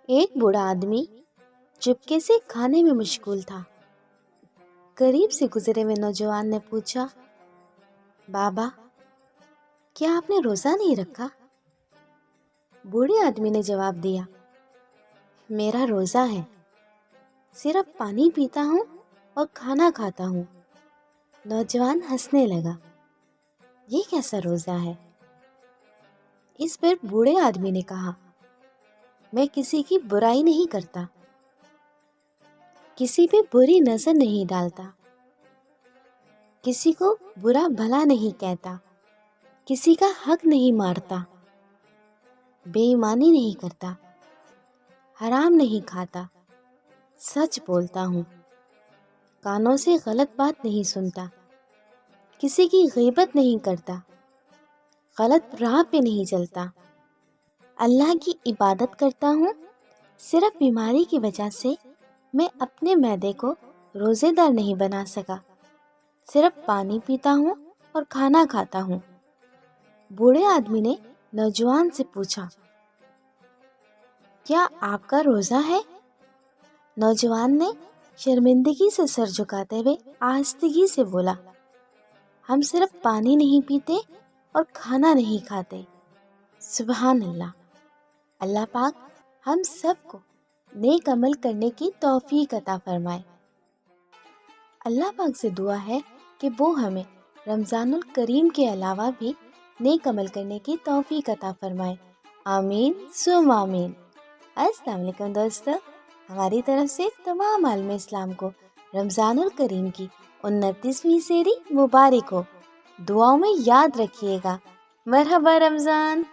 ایک بوڑھا آدمی چپکے سے کھانے میں مشغول تھا۔ قریب سے گزرے ہوئے نوجوان نے پوچھا، بابا، کیا آپ نے روزہ نہیں رکھا؟ بوڑھے آدمی نے جواب دیا، میرا روزہ ہے، صرف پانی پیتا ہوں اور کھانا کھاتا ہوں۔ نوجوان ہنسنے لگا، یہ کیسا روزہ ہے؟ اس پر بوڑھے آدمی نے کہا، میں کسی کی برائی نہیں کرتا، کسی پہ بری نظر نہیں ڈالتا، کسی کو برا بھلا نہیں کہتا، کسی کا حق نہیں مارتا، بے ایمانی نہیں کرتا، حرام نہیں کھاتا، سچ بولتا ہوں، کانوں سے غلط بات نہیں سنتا، کسی کی غیبت نہیں کرتا، غلط راہ پہ نہیں چلتا، اللہ کی عبادت کرتا ہوں۔ صرف بیماری کی وجہ سے میں اپنے معدے کو روزے دار نہیں بنا سکا، صرف پانی پیتا ہوں اور کھانا کھاتا ہوں۔ بوڑھے آدمی نے نوجوان سے پوچھا، کیا آپ کا روزہ ہے؟ نوجوان نے شرمندگی سے سر جھکاتے ہوئے آہستگی سے بولا، ہم صرف پانی نہیں پیتے اور کھانا نہیں کھاتے۔ سبحان اللہ! اللہ پاک ہم سب کو نیک عمل کرنے کی توفیق عطا فرمائے۔ اللہ پاک سے دعا ہے کہ وہ ہمیں رمضان الکریم کے علاوہ بھی نیک عمل کرنے کی توفیق عطا فرمائے۔ آمین ثم آمین۔ السلام علیکم دوستو، ہماری طرف سے تمام عالم اسلام کو رمضان الکریم کی 29ویں سحری مبارک ہو۔ دعاؤں میں یاد رکھیے گا۔ مرحبا رمضان۔